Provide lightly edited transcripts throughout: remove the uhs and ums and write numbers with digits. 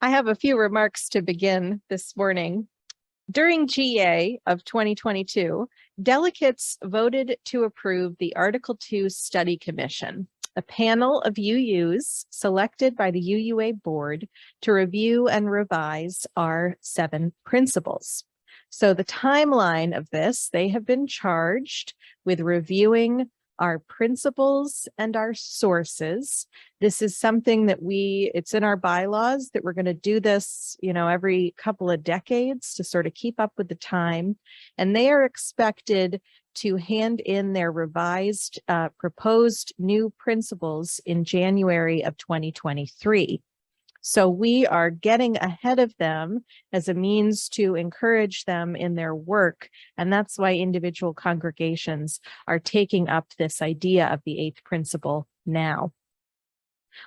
I have a few remarks to begin this morning. During GA of 2022, delegates voted to approve the Article 2 Study Commission, a panel of UUs selected by the UUA board to review and revise our 7 principles. So the timeline of this, they have been charged with reviewing our principles and our sources. This is something that it's in our bylaws that we're going to do this, every couple of decades to sort of keep up with the time. And they are expected to hand in their revised, proposed new principles in January of 2023. So we are getting ahead of them as a means to encourage them in their work. And that's why individual congregations are taking up this idea of the 8th principle now.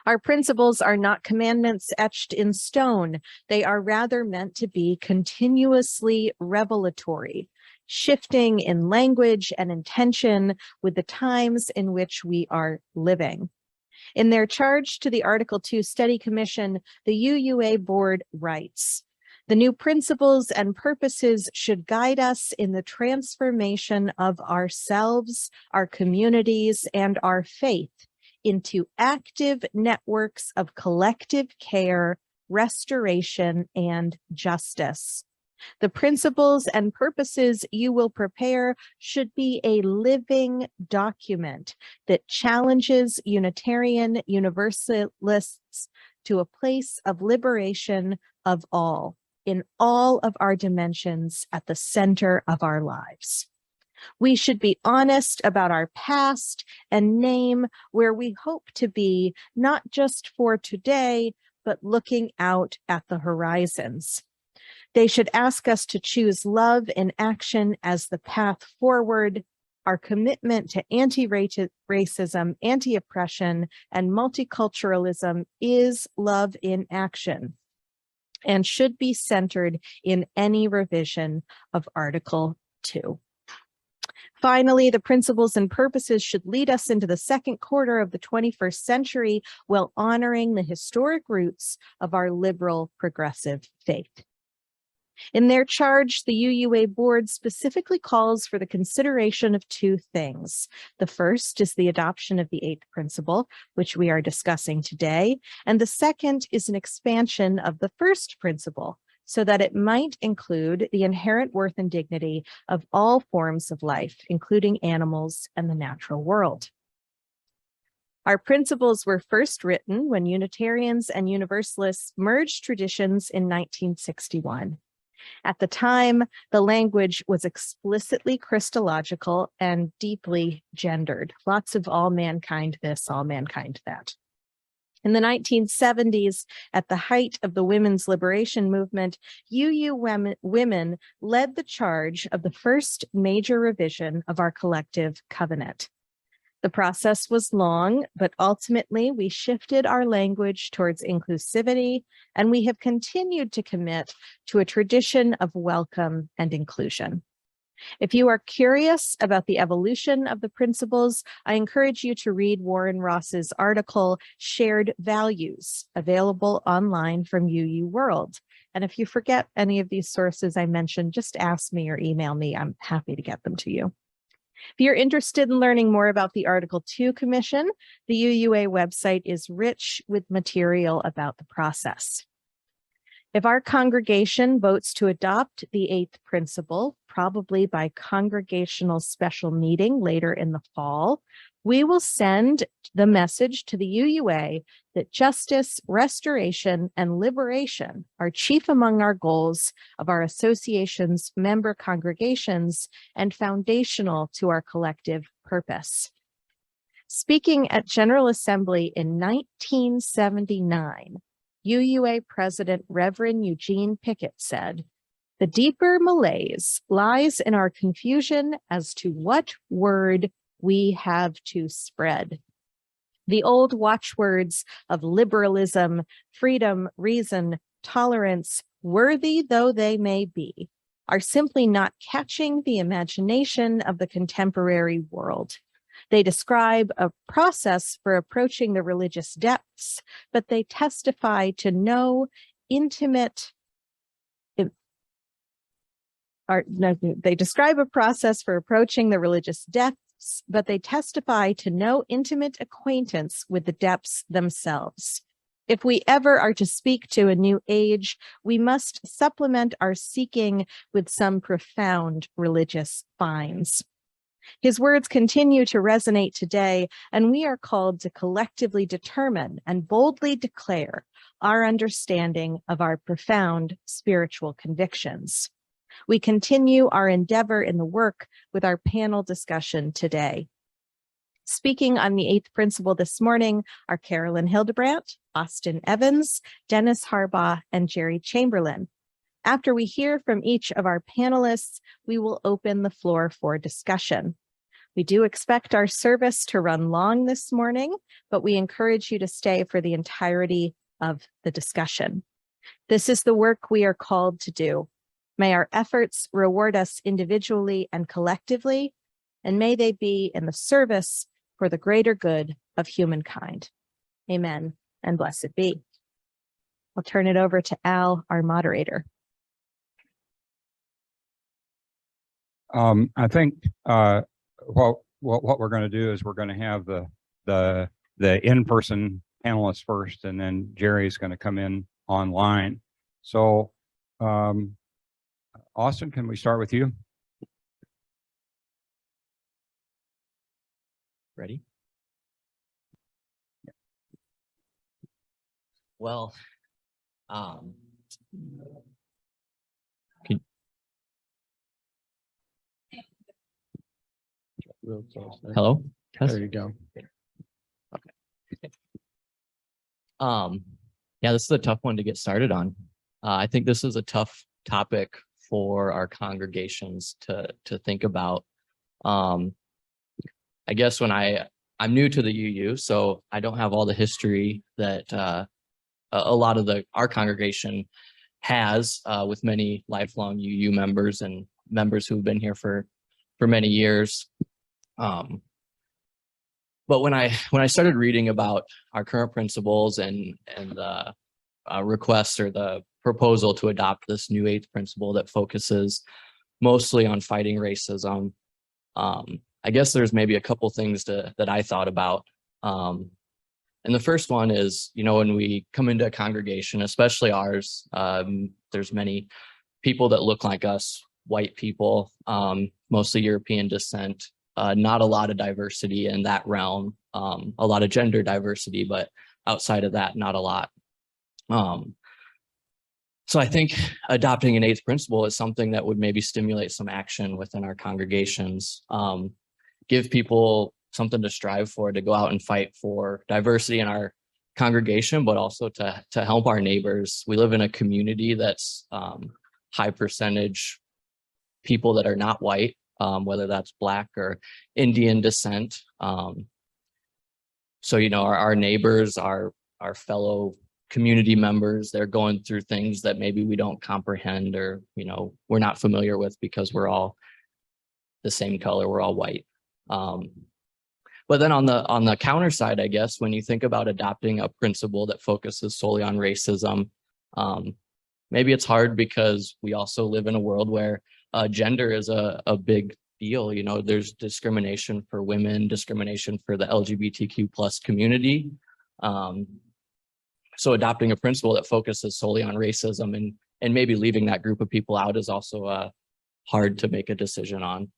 Our principles are not commandments etched in stone. They are rather meant to be continuously revelatory, shifting in language and intention with the times in which we are living. In their charge to the Article 2 Study Commission, the UUA board writes, "The new principles and purposes should guide us in the transformation of ourselves, our communities, and our faith into active networks of collective care, restoration, and justice. The principles and purposes you will prepare should be a living document that challenges Unitarian Universalists to a place of liberation of all, in all of our dimensions at the center of our lives. We should be honest about our past and name where we hope to be, not just for today, but looking out at the horizons. They should ask us to choose love in action as the path forward. Our commitment to anti-racism, anti-oppression, and multiculturalism is love in action and should be centered in any revision of Article 2. Finally, the principles and purposes should lead us into the second quarter of the 21st century while honoring the historic roots of our liberal progressive faith. In their charge, the UUA board specifically calls for the consideration of 2 things. The first is the adoption of the 8th principle, which we are discussing today, and the second is an expansion of the first principle so that it might include the inherent worth and dignity of all forms of life, including animals and the natural world. Our principles were first written when Unitarians and Universalists merged traditions in 1961. At the time, the language was explicitly Christological and deeply gendered. Lots of all mankind this, all mankind that. In the 1970s, at the height of the women's liberation movement, UU women led the charge of the first major revision of our collective covenant. The process was long, but ultimately we shifted our language towards inclusivity, and we have continued to commit to a tradition of welcome and inclusion. If you are curious about the evolution of the principles, I encourage you to read Warren Ross's article, Shared Values, available online from UU World. And if you forget any of these sources I mentioned, just ask me or email me. I'm happy to get them to you. If you're interested in learning more about the Article 2 Commission, the UUA website is rich with material about the process. If our congregation votes to adopt the 8th principle, probably by congregational special meeting later in the fall, we will send the message to the UUA that justice, restoration, and liberation are chief among our goals of our association's member congregations and foundational to our collective purpose. Speaking at General Assembly in 1979, UUA President Reverend Eugene Pickett said, "The deeper malaise lies in our confusion as to what word we have to spread. The old watchwords of liberalism, freedom, reason, tolerance, worthy though they may be, are simply not catching the imagination of the contemporary world. They describe a process for approaching the religious depths, but they testify to no intimate, they describe a process for approaching the religious depths, but they testify to no intimate acquaintance with the depths themselves. If we ever are to speak to a new age, we must supplement our seeking with some profound religious finds. His words continue to resonate today, and we are called to collectively determine and boldly declare our understanding of our profound spiritual convictions. We continue our endeavor in the work with our panel discussion today. Speaking on the eighth principle this morning are Carolyn Hildebrandt, Austin Evans, Dennis Harbaugh, and Jerry Chamberlain. After we hear from each of our panelists, we will open the floor for discussion. We do expect our service to run long this morning, but we encourage you to stay for the entirety of the discussion. This is the work we are called to do. May our efforts reward us individually and collectively, and may they be in the service for the greater good of humankind. Amen, and blessed be. I'll turn it over to Al, our moderator. I think what we're going to do is we're going to have the in-person panelists first, and then Jerry's going to come in online. So, Austin, can we start with you? Ready? Well, hello? There you go. Okay. Yeah, this is a tough one to get started on. I think this is a tough topic for our congregations to think about. I guess when I'm new to the UU, so I don't have all the history that a lot of our congregation has with many lifelong UU members and members who've been here for many years. But when I started reading about our current principles and the request or the proposal to adopt this new eighth principle that focuses mostly on fighting racism, I guess there's maybe a couple things that I thought about. And the first one is, when we come into a congregation, especially ours, there's many people that look like us, white people, mostly European descent, not a lot of diversity in that realm, a lot of gender diversity, but outside of that, not a lot. So I think adopting an eighth principle is something that would maybe stimulate some action within our congregations, give people something to strive for, to go out and fight for diversity in our congregation, but also to help our neighbors. We live in a community that's high percentage people that are not white, whether that's Black or Indian descent. So, our neighbors, our fellow community members, they're going through things that maybe we don't comprehend or, we're not familiar with because we're all the same color, we're all white. But then on the counter side, I guess, when you think about adopting a principle that focuses solely on racism, maybe it's hard because we also live in a world where gender is a big deal. There's discrimination for women, discrimination for the LGBTQ plus community. So adopting a principle that focuses solely on racism and maybe leaving that group of people out is also hard to make a decision on.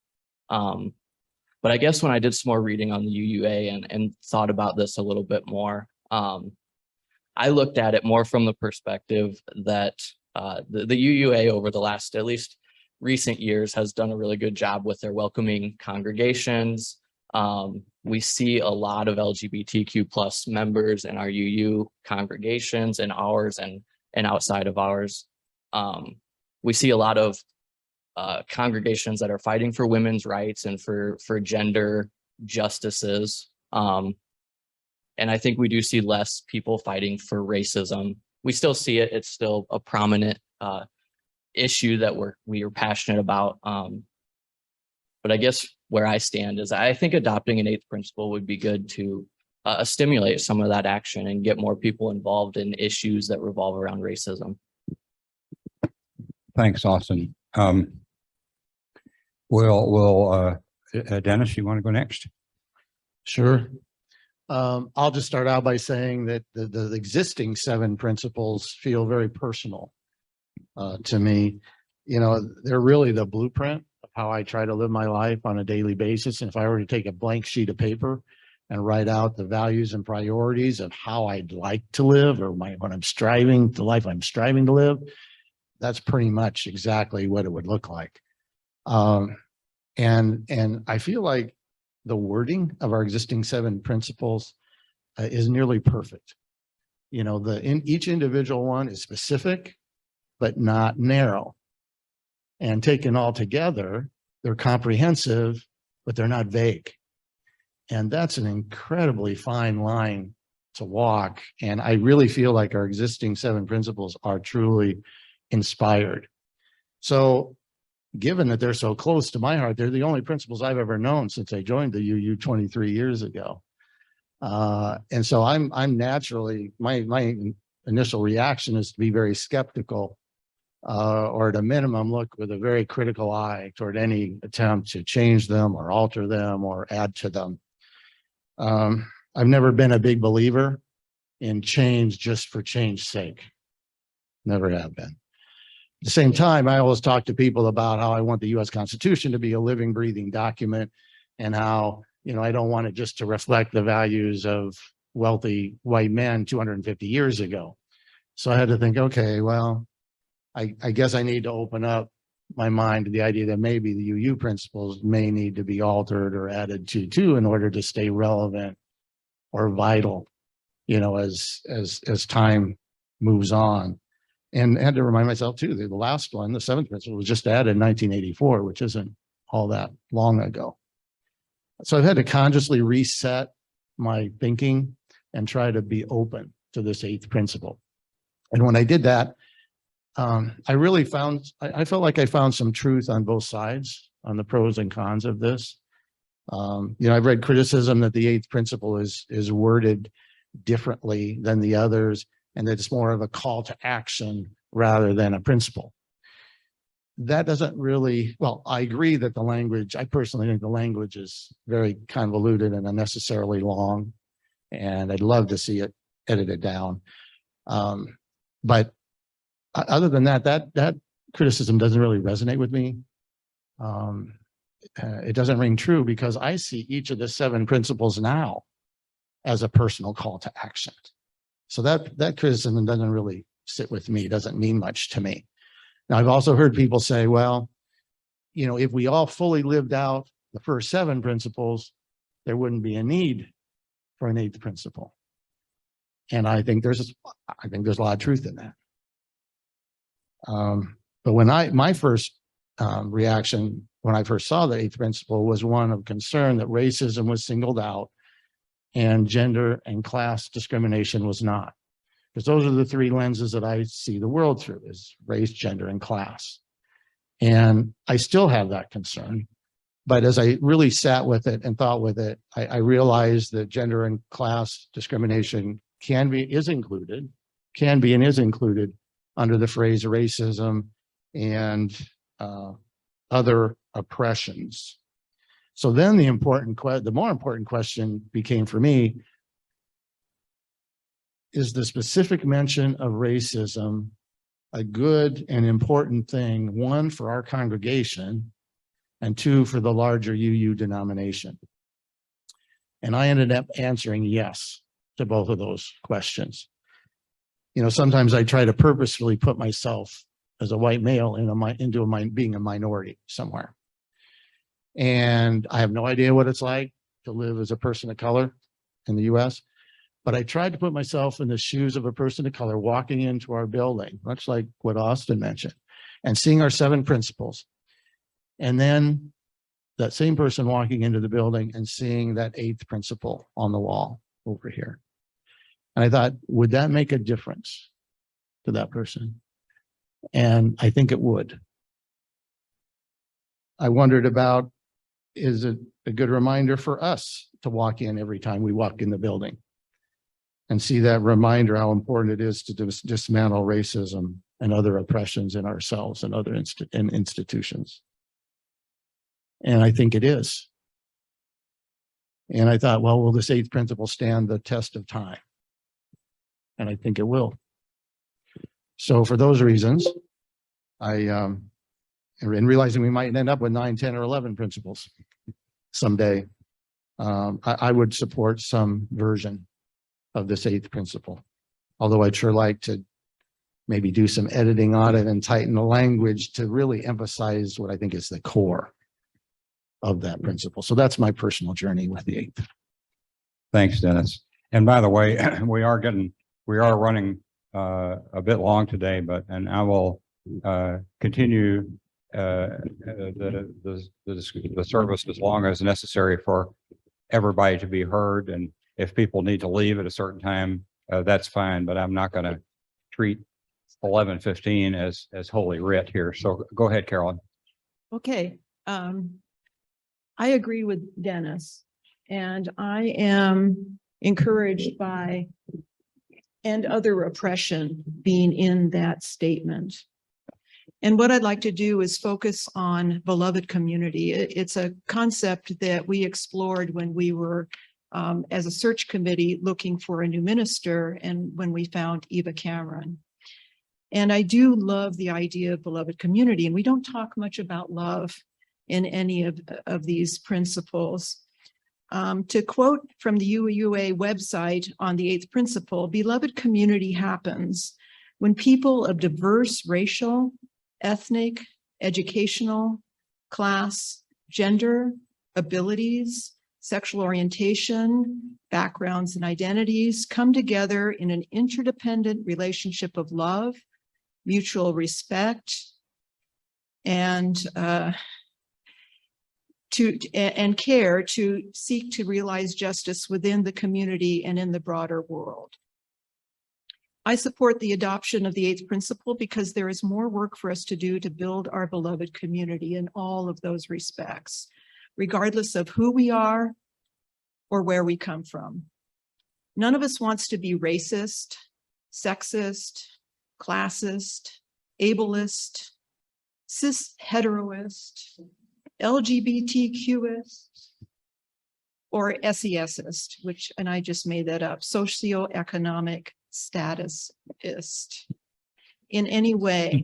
But I guess when I did some more reading on the UUA and thought about this a little bit more, I looked at it more from the perspective that the UUA over the last, at least recent years, has done a really good job with their welcoming congregations. We see a lot of LGBTQ plus members in our UU congregations, in ours and outside of ours. We see a lot of congregations that are fighting for women's rights and for gender justices. And I think we do see less people fighting for racism. We still see it. It's still a prominent issue that we are passionate about. But I guess where I stand is I think adopting an eighth principle would be good to stimulate some of that action and get more people involved in issues that revolve around racism. Thanks, Austin. Dennis, you want to go next? Sure. I'll just start out by saying that the existing 7 principles feel very personal to me. You know, they're really the blueprint of how I try to live my life on a daily basis. And if I were to take a blank sheet of paper and write out the values and priorities of how I'd like to live, or what I'm striving, the life I'm striving to live, that's pretty much exactly what it would look like. And I feel like the wording of our existing 7 principles is nearly perfect. You know, each individual one is specific, but not narrow. And taken all together, they're comprehensive, but they're not vague. And that's an incredibly fine line to walk. And I really feel like our existing 7 principles are truly inspired. So given that they're so close to my heart, they're the only principles I've ever known since I joined the UU 23 years ago. And so I'm naturally, my initial reaction is to be very skeptical, or at a minimum, look with a very critical eye toward any attempt to change them or alter them or add to them. I've never been a big believer in change just for change's sake. Never have been. At the same time, I always talk to people about how I want the US Constitution to be a living, breathing document, and how, you know, I don't want it just to reflect the values of wealthy white men 250 years ago. So I had to think, okay, well, I guess I need to open up my mind to the idea that maybe the UU principles may need to be altered or added to too in order to stay relevant or vital, you know, as time moves on. And I had to remind myself too, the last one, the 7th principle, was just added in 1984, which isn't all that long ago. So I've had to consciously reset my thinking and try to be open to this 8th principle. And when I did that, I really I felt like I found some truth on both sides, on the pros and cons of this. You know, I've read criticism that the 8th principle is worded differently than the others, and that it's more of a call to action rather than a principle. That doesn't really, well, I agree that the language, I personally think the language is very convoluted and unnecessarily long, and I'd love to see it edited down. But other than that, that criticism doesn't really resonate with me. It doesn't ring true because I see each of the 7 principles now as a personal call to action. So that criticism doesn't really sit with me, doesn't mean much to me. Now, I've also heard people say, well, you know, if we all fully lived out the first 7 principles, there wouldn't be a need for an 8th principle. And I think there's a lot of truth in that. But when my first reaction when I first saw the 8th principle was one of concern that racism was singled out and gender and class discrimination was not. Because those are the 3 lenses that I see the world through, is race, gender, and class. And I still have that concern. But as I really sat with it and thought with it, I realized that gender and class discrimination can be and is included under the phrase racism and other oppressions. So then the more important question became for me, is the specific mention of racism a good and important thing, 1, for our congregation, and 2, for the larger UU denomination? And I ended up answering yes to both of those questions. You know, sometimes I try to purposefully put myself as a white male into being a minority somewhere. And I have no idea what it's like to live as a person of color in the US, but I tried to put myself in the shoes of a person of color walking into our building, much like what Austin mentioned, and seeing our 7 principles. And then that same person walking into the building and seeing that 8th principle on the wall over here. And I thought, would that make a difference to that person? And I think it would. I wondered about, is it a good reminder for us to walk in every time we walk in the building and see that reminder how important it is to dismantle racism and other oppressions in ourselves and other institutions. And I think it is. And I thought, well, will this 8th principle stand the test of time? And I think it will. So for those reasons, and realizing we might end up with 9, 10, or 11 principles someday, I would support some version of this 8th principle. Although I'd sure like to maybe do some editing on it and tighten the language to really emphasize what I think is the core of that principle. So that's my personal journey with the 8th. Thanks, Dennis. And by the way, we are running a bit long today, and I will continue the service as long as necessary for everybody to be heard. And if people need to leave at a certain time, that's fine, but I'm not going to treat 11:15 as holy writ here. So go ahead, Carolyn. Okay. I agree with Dennis, and I am encouraged by and other oppression being in that statement. And what I'd like to do is focus on beloved community. It's a concept that we explored when we were as a search committee looking for a new minister, and when we found Eva Cameron. And I do love the idea of beloved community, and we don't talk much about love in any of these principles. To quote from the UUA website on the 8th principle, beloved community happens when people of diverse racial, ethnic, educational, class, gender, abilities, sexual orientation, backgrounds, and identities come together in an interdependent relationship of love, mutual respect, and care to seek to realize justice within the community and in the broader world. I support the adoption of the 8th principle because there is more work for us to do to build our beloved community in all of those respects, regardless of who we are or where we come from. None of us wants to be racist, sexist, classist, ableist, cis heteroist, LGBTQist, or SESist, and I just made that up, socioeconomic statusist in any way.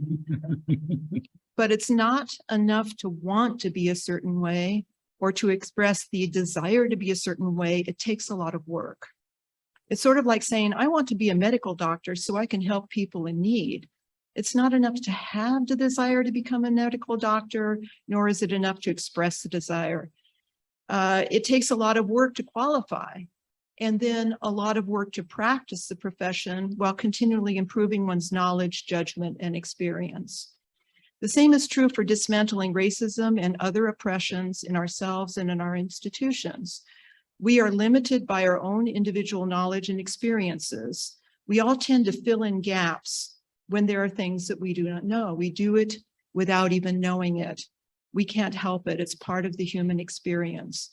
But it's not enough to want to be a certain way or to express the desire to be a certain way. It takes a lot of work. It's sort of like saying, I want to be a medical doctor so I can help people in need. It's not enough to have the desire to become a medical doctor, nor is it enough to express the desire. It takes a lot of work to qualify, and then a lot of work to practice the profession while continually improving one's knowledge, judgment, and experience. The same is true for dismantling racism and other oppressions in ourselves and in our institutions. We are limited by our own individual knowledge and experiences. We all tend to fill in gaps when there are things that we do not know. We do it without even knowing it. We can't help it. It's part of the human experience.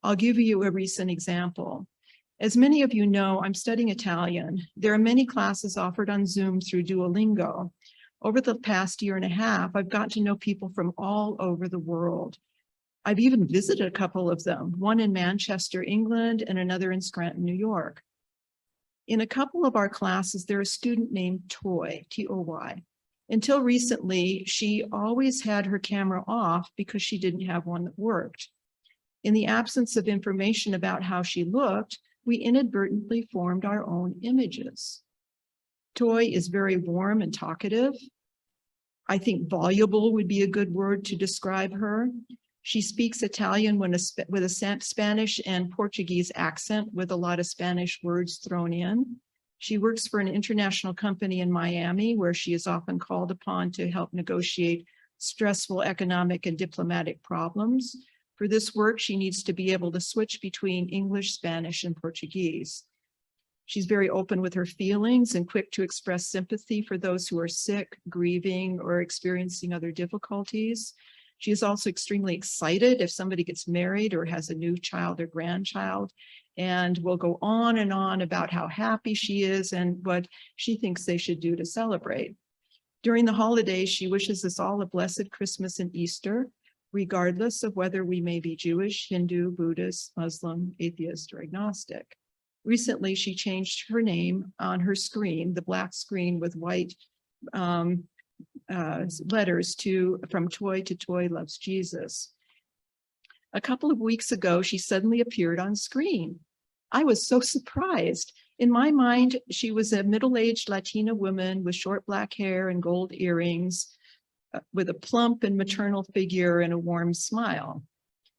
I'll give you a recent example. As many of you know, I'm studying Italian. There are many classes offered on Zoom through Duolingo. Over the past year and a half, I've gotten to know people from all over the world. I've even visited a couple of them, one in Manchester, England, and another in Scranton, New York. In a couple of our classes, there's a student named Toy, T-O-Y. Until recently, she always had her camera off because she didn't have one that worked. In the absence of information about how she looked, we inadvertently formed our own images. Toy is very warm and talkative. I think voluble would be a good word to describe her. She speaks Italian with a Spanish and Portuguese accent with a lot of Spanish words thrown in. She works for an international company in Miami, where she is often called upon to help negotiate stressful economic and diplomatic problems. For this work, she needs to be able to switch between English, Spanish, and Portuguese. She's very open with her feelings and quick to express sympathy for those who are sick, grieving, or experiencing other difficulties. She is also extremely excited if somebody gets married or has a new child or grandchild, and will go on and on about how happy she is and what she thinks they should do to celebrate. During the holidays, she wishes us all a blessed Christmas and Easter, regardless of whether we may be Jewish, Hindu, Buddhist, Muslim, atheist, or agnostic. Recently, she changed her name on her screen, the black screen with white letters from Toy to Toy Loves Jesus. A couple of weeks ago, she suddenly appeared on screen. I was so surprised. In my mind, she was a middle-aged Latina woman with short black hair and gold earrings, with a plump and maternal figure and a warm smile.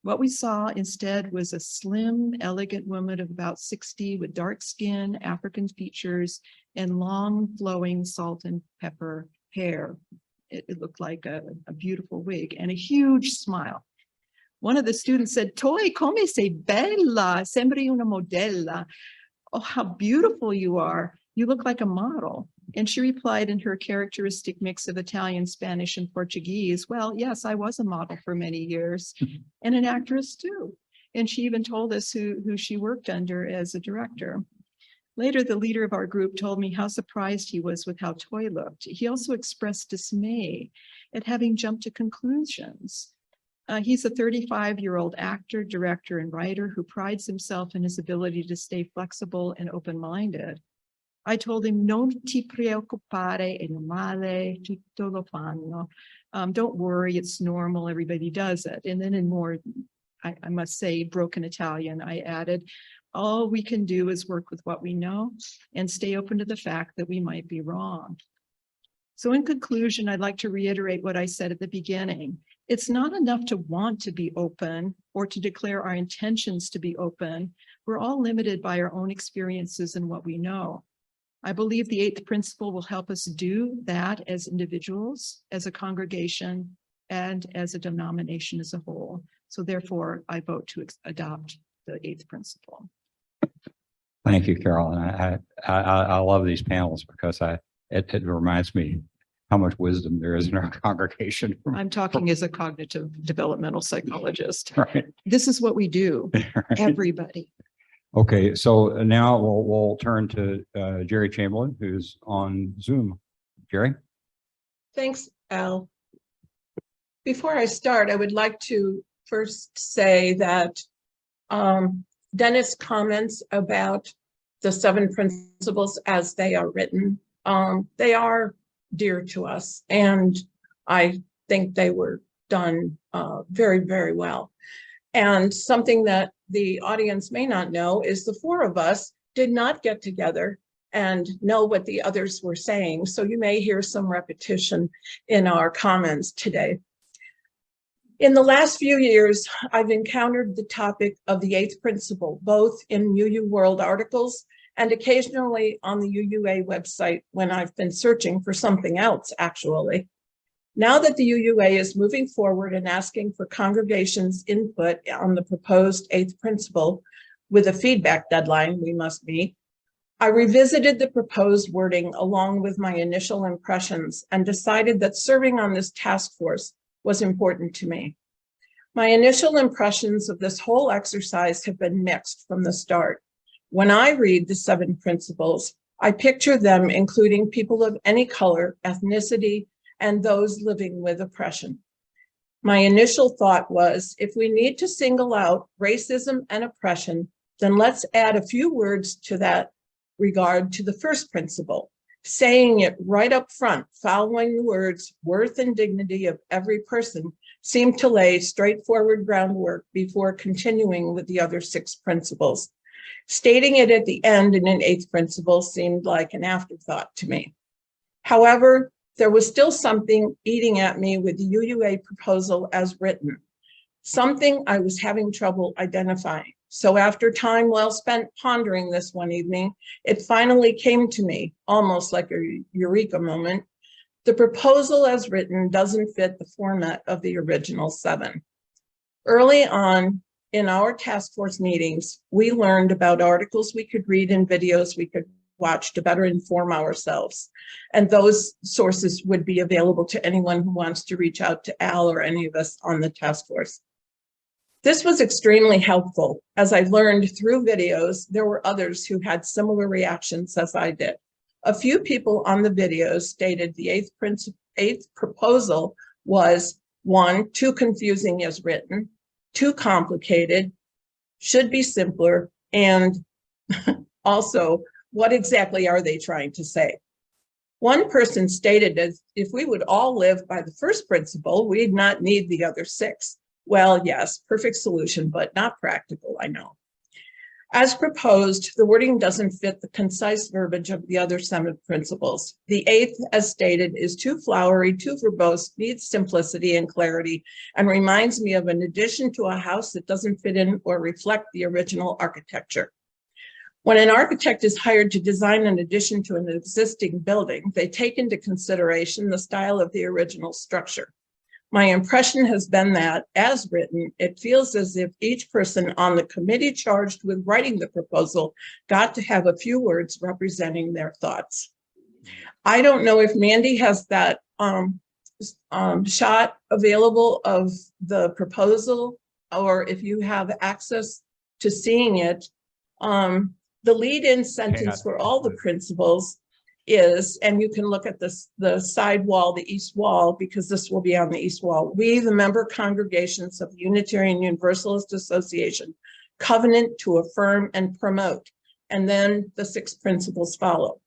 What we saw instead was a slim, elegant woman of about 60 with dark skin, African features, and long flowing salt and pepper hair. It looked like a beautiful wig and a huge smile. One of the students said, "Toy, come sei bella, sembri una modella." "Oh, how beautiful you are. You look like a model." And she replied in her characteristic mix of Italian, Spanish, and Portuguese, "Well, yes, I was a model for many years and an actress too." And she even told us who she worked under as a director. Later, the leader of our group told me how surprised he was with how Toy looked. He also expressed dismay at having jumped to conclusions. He's a 35-year-old actor, director, and writer who prides himself in his ability to stay flexible and open-minded. I told him, "Non ti preoccupare, è normale, tutto lo fanno." Don't worry, it's normal, everybody does it. And then in more, I must say, broken Italian, I added, all we can do is work with what we know and stay open to the fact that we might be wrong. So in conclusion, I'd like to reiterate what I said at the beginning. It's not enough to want to be open or to declare our intentions to be open. We're all limited by our own experiences and what we know. I believe the 8th principle will help us do that as individuals, as a congregation, and as a denomination as a whole. So therefore, I vote to adopt the 8th principle. Thank you, Carol. And I love these panels because it reminds me how much wisdom there is in our congregation. I'm talking as a cognitive developmental psychologist. Right. This is what we do, Right. everybody. Okay, so now we'll turn to Jerry Chamberlain, who's on Zoom. Jerry? Thanks, Al. Before I start, I would like to first say that Dennis' comments about the 7 principles as they are written, they are dear to us, and I think they were done very, very well. And something that the audience may not know is the 4 of us did not get together and know what the others were saying. So you may hear some repetition in our comments today. In the last few years, I've encountered the topic of the 8th principle, both in UU World articles and occasionally on the UUA website when I've been searching for something else, actually. Now that the UUA is moving forward and asking for congregations' input on the proposed 8th principle with a feedback deadline we must meet, I revisited the proposed wording along with my initial impressions and decided that serving on this task force was important to me. My initial impressions of this whole exercise have been mixed from the start. When I read the 7 principles, I picture them including people of any color, ethnicity, and those living with oppression. My initial thought was, if we need to single out racism and oppression, then let's add a few words to that regard to the first principle, saying it right up front, following the words worth and dignity of every person seemed to lay straightforward groundwork before continuing with the other 6 principles. Stating it at the end in an 8th principle seemed like an afterthought to me. However, there was still something eating at me with the UUA proposal as written, something I was having trouble identifying. So after time well spent pondering this one evening, it finally came to me, almost like a eureka moment. The proposal as written doesn't fit the format of the original 7. Early on in our task force meetings, we learned about articles we could read and videos we could watch to better inform ourselves. And those sources would be available to anyone who wants to reach out to Al or any of us on the task force. This was extremely helpful. As I learned through videos, there were others who had similar reactions as I did. A few people on the video stated the eighth proposal was 1, too confusing as written, too complicated, should be simpler, and also, what exactly are they trying to say? One person stated as if we would all live by the first principle, we'd not need the other 6. Well, yes, perfect solution, but not practical, I know. As proposed, the wording doesn't fit the concise verbiage of the other 7 principles. The 8th, as stated, is too flowery, too verbose, needs simplicity and clarity, and reminds me of an addition to a house that doesn't fit in or reflect the original architecture. When an architect is hired to design an addition to an existing building, they take into consideration the style of the original structure. My impression has been that, as written, it feels as if each person on the committee charged with writing the proposal got to have a few words representing their thoughts. I don't know if Mandy has that shot available of the proposal, or if you have access to seeing it. The lead-in sentence for all the principles is, and you can look at this, the side wall, the east wall, because this will be on the east wall. We, the member congregations of the Unitarian Universalist Association, covenant to affirm and promote. And then the 6 principles follow.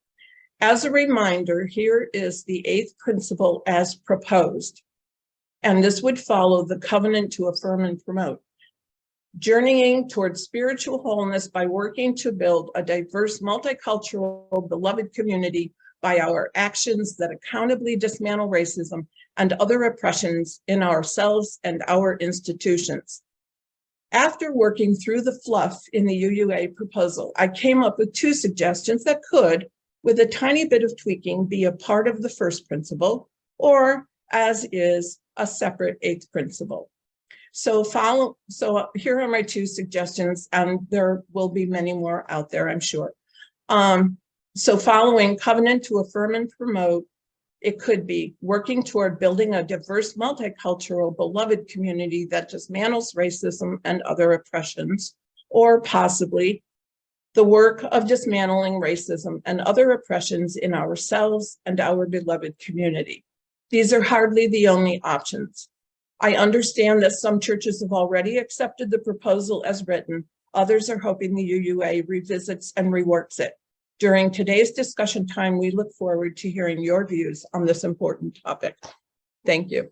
As a reminder, here is the 8th principle as proposed. And this would follow the covenant to affirm and promote. Journeying towards spiritual wholeness by working to build a diverse, multicultural, beloved community by our actions that accountably dismantle racism and other oppressions in ourselves and our institutions. After working through the fluff in the UUA proposal, I came up with 2 suggestions that could, with a tiny bit of tweaking, be a part of the first principle, or as is a separate 8th principle. So here are my 2 suggestions, and there will be many more out there, I'm sure. So following covenant to affirm and promote, it could be working toward building a diverse, multicultural, beloved community that dismantles racism and other oppressions, or possibly the work of dismantling racism and other oppressions in ourselves and our beloved community. These are hardly the only options. I understand that some churches have already accepted the proposal as written. Others are hoping the UUA revisits and reworks it. During today's discussion time, we look forward to hearing your views on this important topic. Thank you.